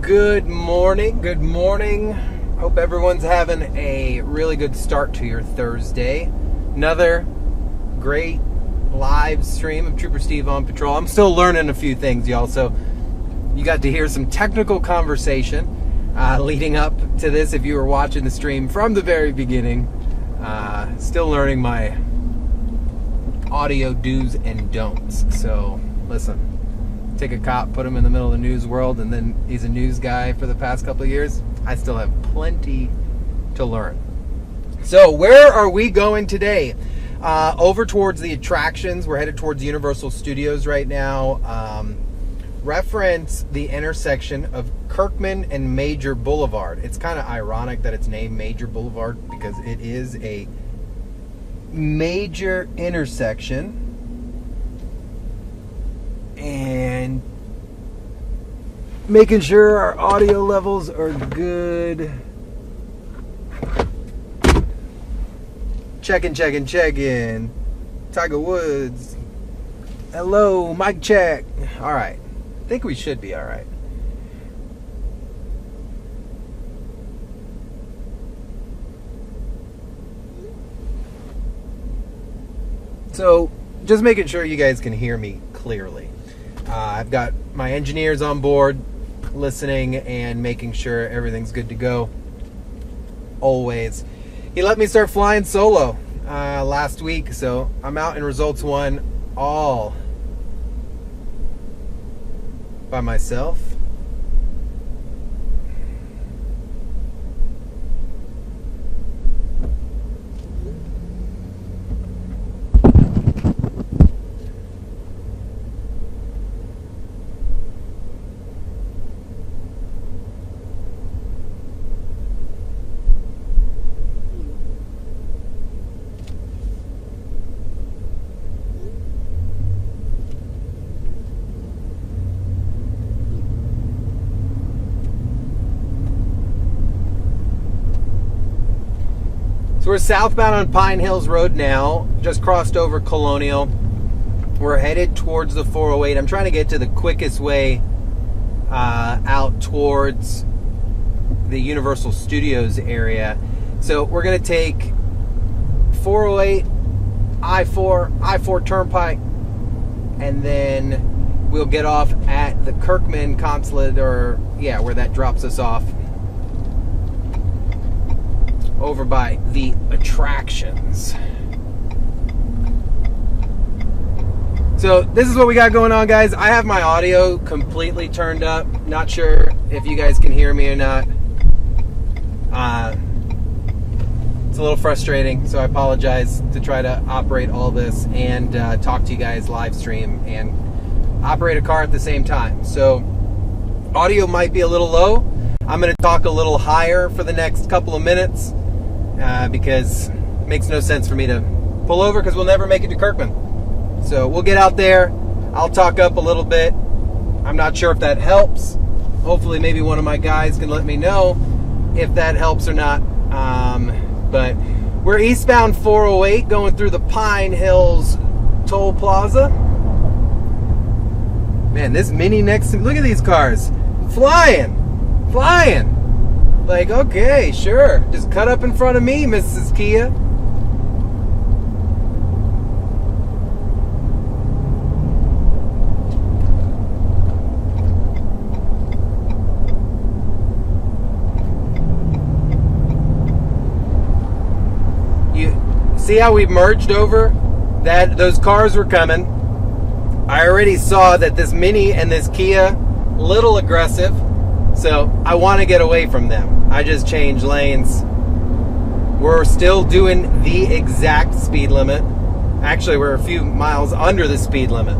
Good morning. Good morning. Hope everyone's having a really good start to your Thursday. Another great live stream of Trooper Steve on patrol. I'm still learning a few things, y'all, so you got to hear some technical conversation leading up to this if you were watching the stream from the very beginning. Still learning my audio do's and don'ts. So listen, take a cop, put him in the middle of the news world, and then he's a news guy for the past couple of years. I still have plenty to learn. So where are we going today? Over towards the attractions. We're headed towards Universal Studios right now. Reference the intersection of Kirkman and Major Boulevard. It's kind of ironic that it's named Major Boulevard because it is a major intersection. And making sure our audio levels are good. Checking. Tiger Woods. Hello, mic check. All right. I think we should be all right. So, just making sure you guys can hear me clearly. I've got my engineers on board, listening and making sure everything's good to go. Always. He let me start flying solo last week, so I'm out in Results 1 all by myself. So we're southbound on Pine Hills Road now, just crossed over Colonial. We're headed towards the 408. I'm trying to get to the quickest way out towards the Universal Studios area. So we're going to take 408, I-4 Turnpike, and then we'll get off at the Kirkman Consulate, or yeah, where that drops us off, over by the attractions. So this is what we got going on, guys. I have my audio completely turned up. Not sure if you guys can hear me or not. It's a little frustrating, so I apologize to try to operate all this and talk to you guys live stream and operate a car at the same time. So audio might be a little low. I'm going to talk a little higher for the next couple of minutes. Because it makes no sense for me to pull over because we'll never make it to Kirkman. So we'll get out there. I'll talk up a little bit. I'm not sure if that helps. Hopefully maybe one of my guys can let me know if that helps or not. But we're eastbound 408 going through the Pine Hills Toll Plaza. Man, this Mini next, look at these cars. Flying. Like, okay, sure. Just cut up in front of me, Mrs. Kia. You see how we merged over? Those cars were coming. I already saw that this Mini and this Kia, little aggressive. So I want to get away from them. I just changed lanes. We're still doing the exact speed limit. Actually, we're a few miles under the speed limit.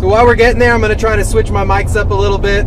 So while we're getting there, I'm going to try to switch my mics up a little bit.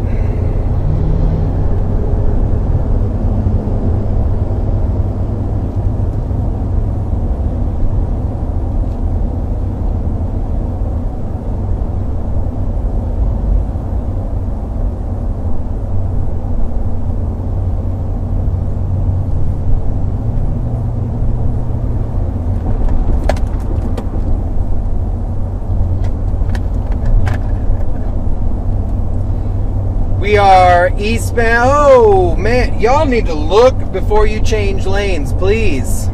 We are eastbound. Oh, man. Y'all need to look before you change lanes, please.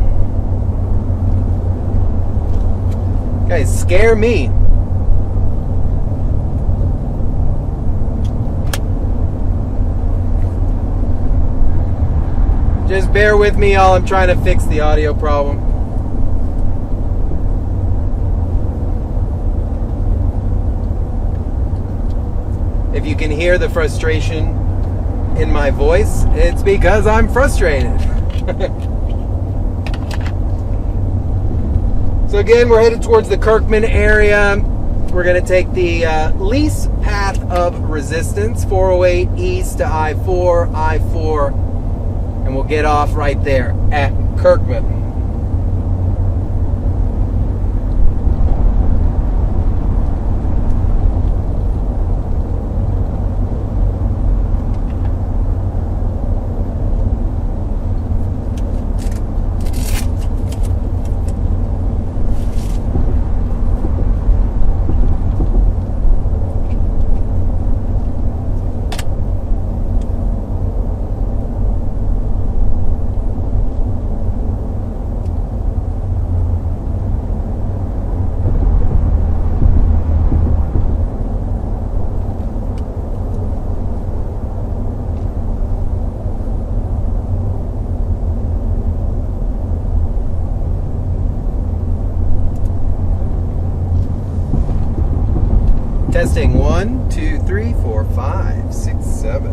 You guys scare me. Just bear with me, y'all. I'm trying to fix the audio problem. If you can hear the frustration in my voice, it's because I'm frustrated. So again, we're headed towards the Kirkman area. We're going to take the least path of resistance, 408 east to I-4, I-4, and we'll get off right there at Kirkman. Testing 1, 2, 3, 4, 5, 6, 7.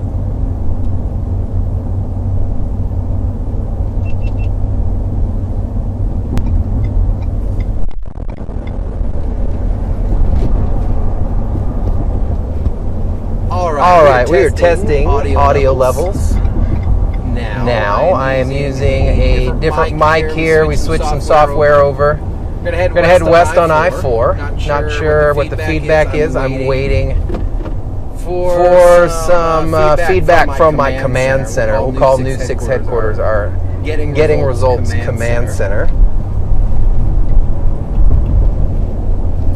All right, we are testing audio levels. Now I am using a different mic here. We switched some software over. We're going to head west on I-4. Not sure what the feedback is. I'm waiting for some feedback from my command center. We'll call News 6 headquarters our Getting Results Command Center.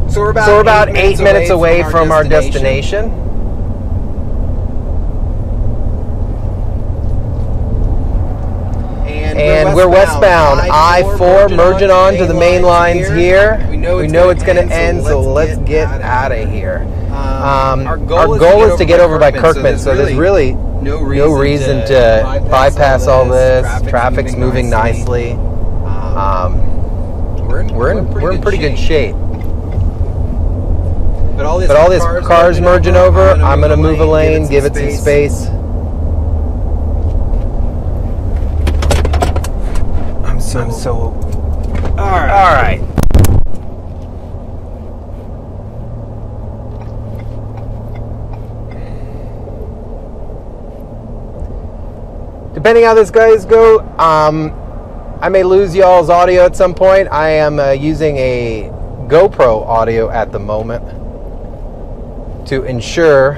So we're about 8 minutes away from our destination. And we're westbound, I-4, merging on to the main lines here. We know it's going to end, so let's get out of here. Our goal is to get over by Kirkman, so there's really no reason to bypass all this. Traffic's moving nicely. We're in pretty good shape. But all these cars merging over, I'm going to move a lane, give it some space. All right. Depending how this guys go, I may lose y'all's audio at some point. I am using a GoPro audio at the moment to ensure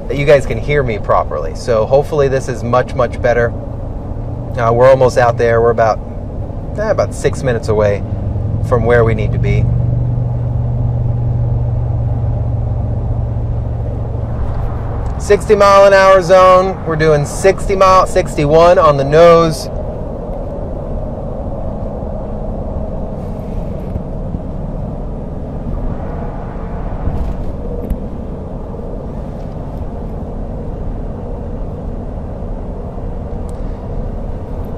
that you guys can hear me properly. So hopefully this is much better. We're almost out there. We're about 6 minutes away from where we need to be. $60-mile-an-hour zone. We're doing 61 on the nose.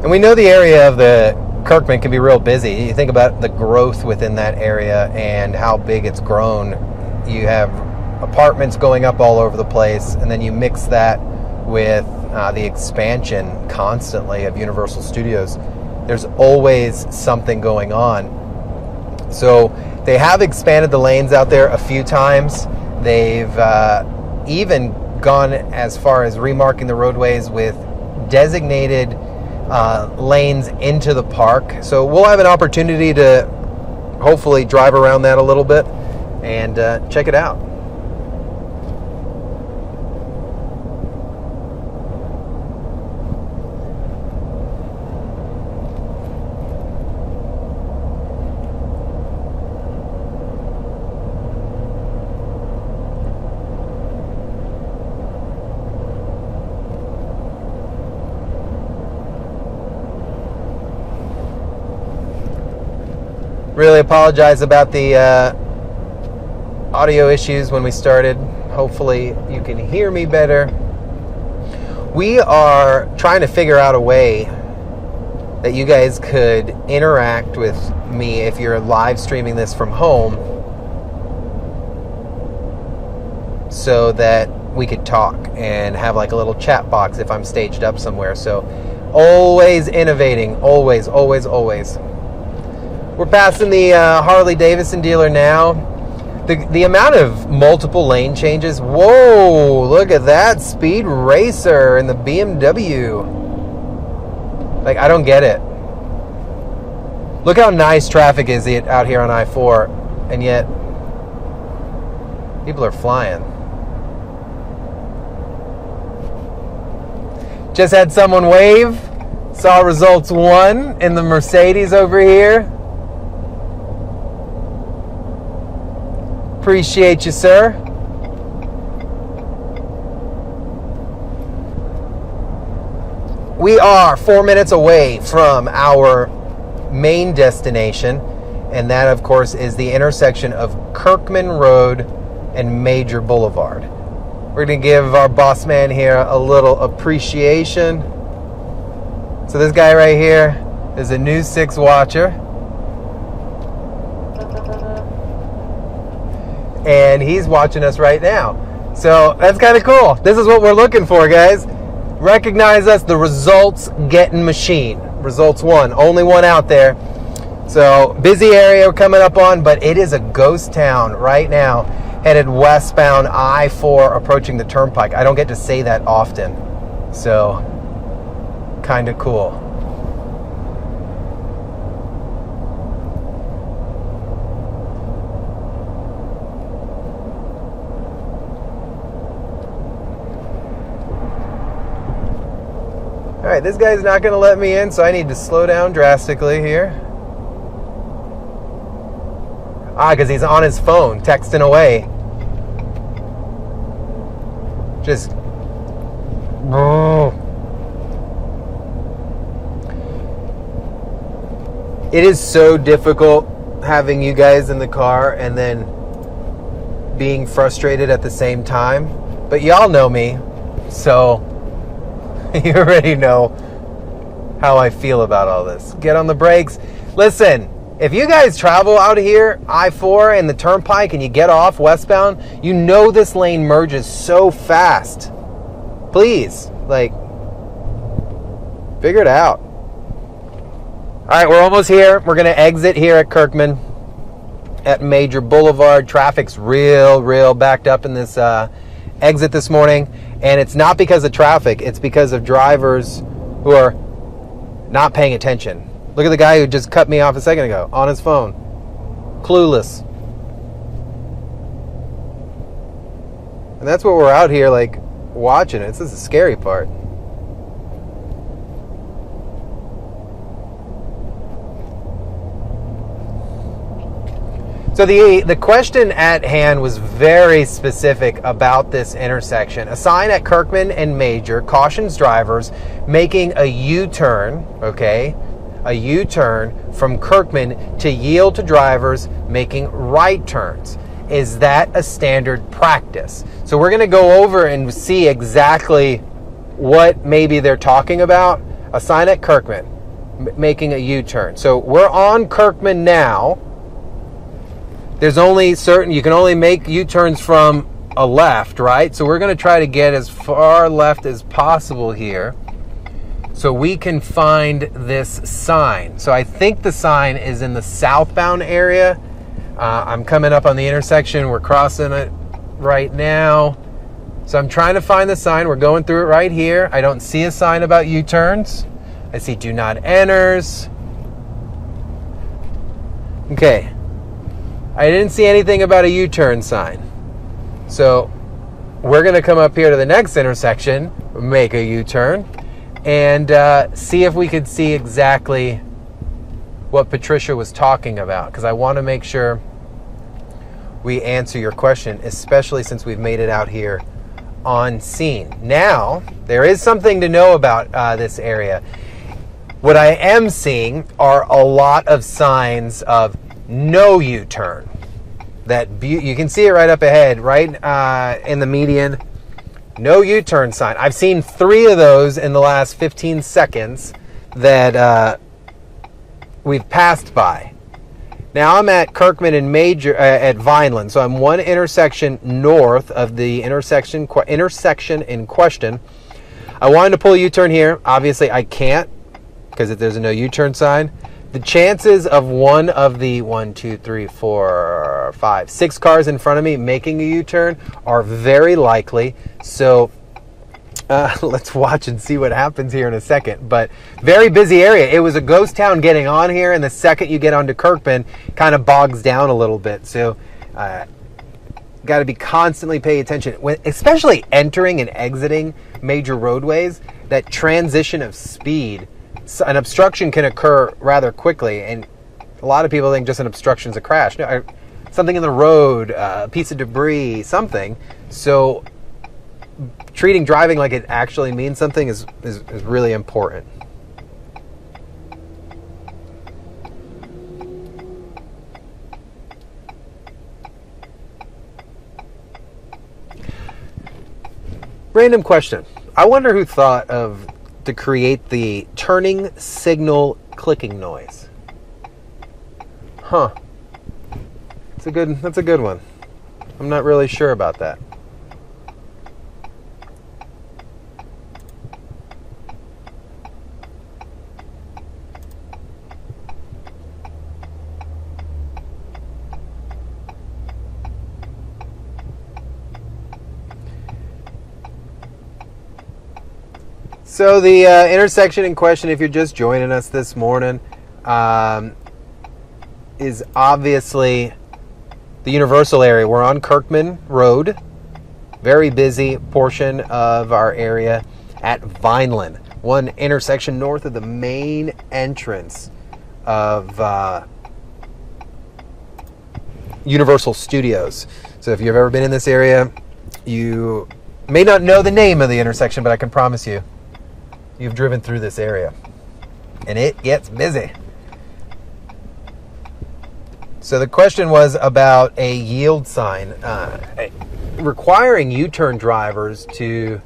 And we know the area of the Kirkman can be real busy. You think about the growth within that area and how big it's grown. You have apartments going up all over the place, and then you mix that with the expansion constantly of Universal Studios. There's always something going on. So they have expanded the lanes out there a few times. They've even gone as far as remarking the roadways with designated lanes into the park. So we'll have an opportunity to hopefully drive around that a little bit and check it out. Really apologize about the audio issues when we started. Hopefully you can hear me better. We are trying to figure out a way that you guys could interact with me if you're live streaming this from home, so that we could talk and have like a little chat box if I'm staged up somewhere. So always innovating, always. We're passing the Harley Davidson dealer now. The amount of multiple lane changes. Whoa, look at that Speed Racer in the BMW. Like, I don't get it. Look how nice traffic is out here on I-4, and yet people are flying. Just had someone wave. Saw results 1 in the Mercedes over here. Appreciate you, sir. We are 4 minutes away from our main destination, and that, of course, is the intersection of Kirkman Road and Major Boulevard. We're going to give our boss man here a little appreciation. So this guy right here is a News 6 watcher. And he's watching us right now. So that's kind of cool. This is what we're looking for, guys. Recognize us, the results getting machine. Results 1, only one out there. So busy area we're coming up on, but it is a ghost town right now. Headed westbound I-4 approaching the turnpike. I don't get to say that often. So, kind of cool. All right, this guy's not going to let me in, so I need to slow down drastically here. Because he's on his phone, texting away. Just... It is so difficult having you guys in the car and then being frustrated at the same time. But y'all know me, so you already know how I feel about all this. Get on the brakes. Listen, if you guys travel out here, I-4 and the turnpike, and you get off westbound, you know this lane merges so fast. Please, like, figure it out. All right, we're almost here. We're going to exit here at Kirkman at Major Boulevard. Traffic's real backed up in this exit this morning. And it's not because of traffic. It's because of drivers who are not paying attention. Look at the guy who just cut me off a second ago on his phone. Clueless. And that's what we're out here, like, watching. This is the scary part. So the question at hand was very specific about this intersection. A sign at Kirkman and Major cautions drivers making a U-turn, okay? A U-turn from Kirkman to yield to drivers making right turns. Is that a standard practice? So we're going to go over and see exactly what maybe they're talking about. A sign at Kirkman making a U-turn. So we're on Kirkman now. There's only you can only make U-turns from a left, right? So we're going to try to get as far left as possible here so we can find this sign. So I think the sign is in the southbound area. I'm coming up on the intersection. We're crossing it right now. So I'm trying to find the sign. We're going through it right here. I don't see a sign about U-turns. I see do not enters. Okay. I didn't see anything about a U-turn sign. So we're going to come up here to the next intersection, make a U-turn, and see if we could see exactly what Patricia was talking about, because I want to make sure we answer your question, especially since we've made it out here on scene. Now, there is something to know about this area. What I am seeing are a lot of signs of no U-turn. You can see it right up ahead, right in the median. No U-turn sign. I've seen 3 of those in the last 15 seconds that we've passed by. Now I'm at Kirkman and Major at Vineland, so I'm one intersection north of the intersection in question. I wanted to pull a U-turn here. Obviously, I can't because there's a no U-turn sign. The chances of one of the 6 cars in front of me making a U-turn are very likely. So let's watch and see what happens here in a second. But very busy area. It was a ghost town getting on here, and the second you get onto Kirkman, kind of bogs down a little bit. So got to be constantly paying attention, especially entering and exiting major roadways. That transition of speed. An obstruction can occur rather quickly, and a lot of people think just an obstruction is a crash. No, something in the road, a piece of debris, something. So treating driving like it actually means something is really important. Random question. I wonder who thought to create the turning signal clicking noise. Huh. That's a good one. I'm not really sure about that. So the intersection in question, if you're just joining us this morning, is obviously the Universal area. We're on Kirkman Road, very busy portion of our area at Vineland, one intersection north of the main entrance of Universal Studios. So if you've ever been in this area, you may not know the name of the intersection, but I can promise you, you've driven through this area, and it gets busy. So the question was about a yield sign, requiring U-turn drivers to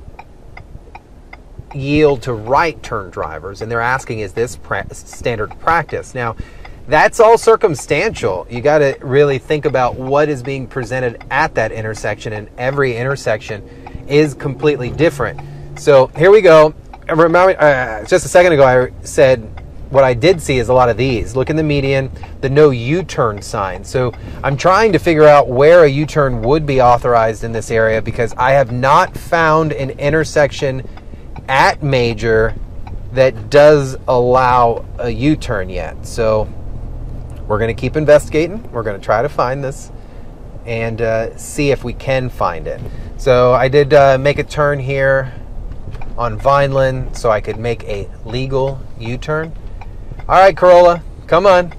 yield to right turn drivers, and they're asking, is this standard practice? Now, that's all circumstantial. You got to really think about what is being presented at that intersection, and every intersection is completely different. So here we go. Remember, just a second ago, I said what I did see is a lot of these. Look in the median, the no U-turn sign. So I'm trying to figure out where a U-turn would be authorized in this area, because I have not found an intersection at Major that does allow a U-turn yet. So we're going to keep investigating. We're going to try to find this and see if we can find it. So I did make a turn here on Vineland so I could make a legal U-turn. All right, Corolla, come on.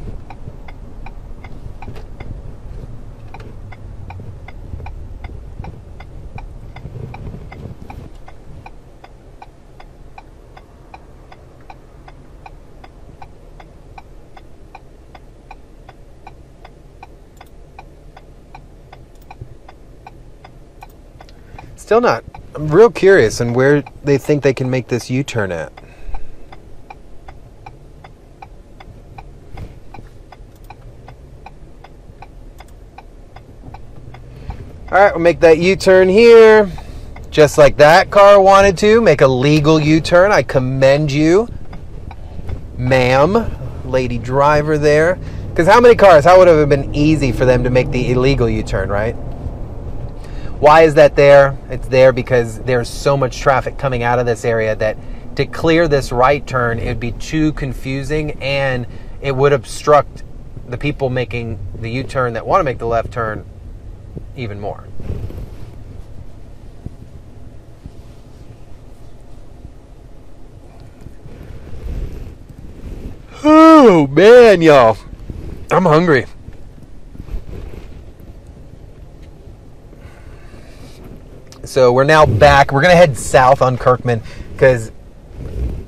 Still not. I'm real curious on where they think they can make this U-turn at. All right, we'll make that U-turn here. Just like that car wanted to. Make a legal U-turn. I commend you, ma'am, lady driver there. Because how would it have been easy for them to make the illegal U-turn, right? Why is that there? It's there because there's so much traffic coming out of this area that to clear this right turn, it would be too confusing, and it would obstruct the people making the U-turn that want to make the left turn even more. Oh, man, y'all. I'm hungry. So we're now back. We're going to head south on Kirkman because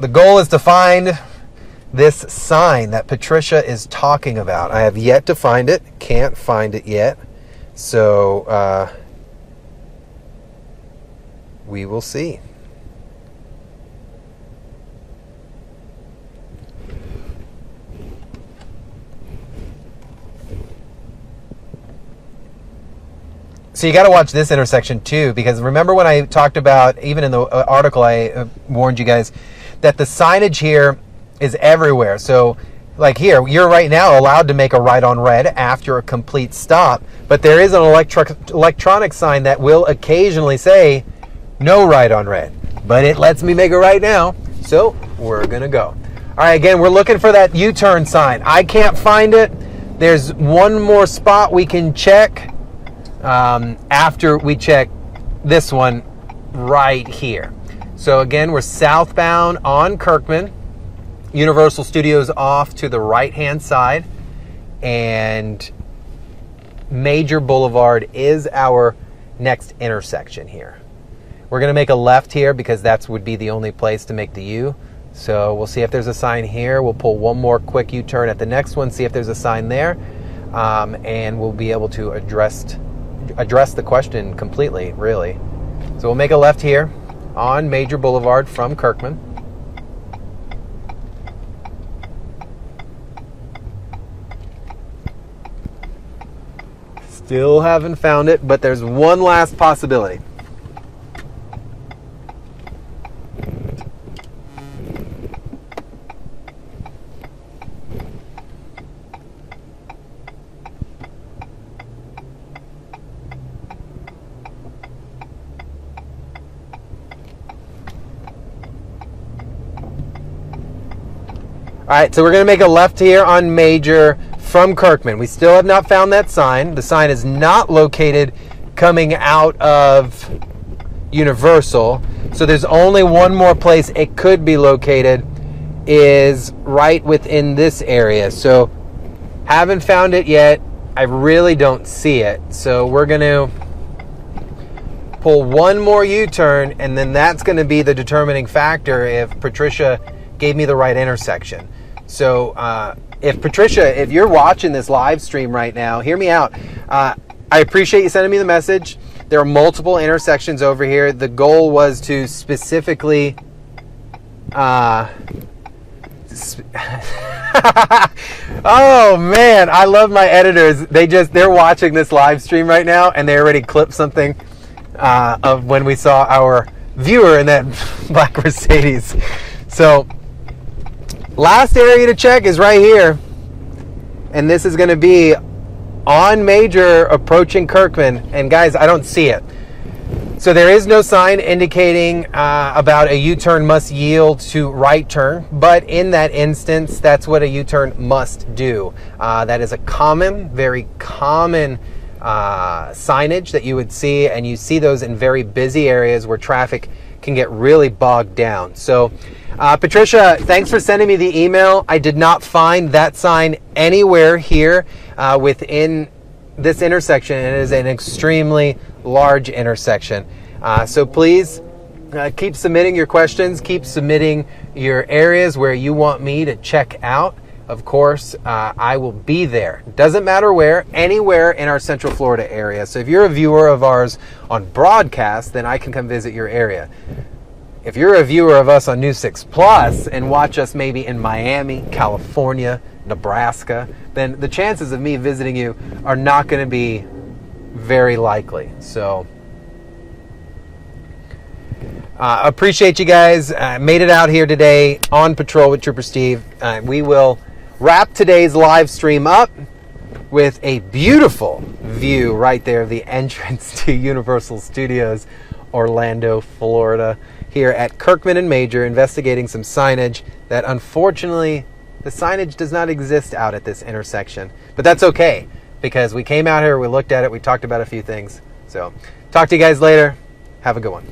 the goal is to find this sign that Patricia is talking about. I have yet to find it. Can't find it yet. So we will see. So you got to watch this intersection too, because remember when I talked about, even in the article I warned you guys, that the signage here is everywhere. So like here, you're right now allowed to make a right on red after a complete stop, but there is an electronic sign that will occasionally say no right on red, but it lets me make a right now, so we're gonna go. All right, again, we're looking for that U-turn sign. I can't find it. There's one more spot we can check after we check this one right here. So again, we're southbound on Kirkman. Universal Studios off to the right-hand side, and Major Boulevard is our next intersection here. We're going to make a left here because that would be the only place to make the U. So we'll see if there's a sign here. We'll pull one more quick U-turn at the next one, see if there's a sign there, and we'll be able to address the question completely, really. So we'll make a left here on Major Boulevard from Kirkman. Still haven't found it, but there's one last possibility. All right, so we're going to make a left here on Major from Kirkman. We still have not found that sign. The sign is not located coming out of Universal. So there's only one more place it could be located, is right within this area. So haven't found it yet. I really don't see it. So we're going to pull one more U-turn, and then that's going to be the determining factor if Patricia gave me the right intersection. So if Patricia, if you're watching this live stream right now, hear me out. I appreciate you sending me the message. There are multiple intersections over here. The goal was to specifically oh man, I love my editors. They're watching this live stream right now, and they already clipped something of when we saw our viewer in that black Mercedes. So last area to check is right here, and this is going to be on Major approaching Kirkman, and guys, I don't see it. So there is no sign indicating about a U-turn must yield to right turn, but in that instance, that's what a U-turn must do. That is a common, very common signage that you would see, and you see those in very busy areas where traffic can get really bogged down. So Patricia, thanks for sending me the email. I did not find that sign anywhere here within this intersection. It is an extremely large intersection. So please keep submitting your questions, keep submitting your areas where you want me to check out. Of course, I will be there. Doesn't matter where, anywhere in our Central Florida area. So if you're a viewer of ours on broadcast, then I can come visit your area. If you're a viewer of us on News 6 Plus and watch us maybe in Miami, California, Nebraska, then the chances of me visiting you are not going to be very likely. So appreciate you guys. Made it out here today on patrol with Trooper Steve. We will wrap today's live stream up with a beautiful view right there of the entrance to Universal Studios Orlando, Florida, here at Kirkman and Major, investigating some signage that unfortunately the signage does not exist out at this intersection. But that's okay, because we came out here, we looked at it, we talked about a few things. So talk to you guys later. Have a good one.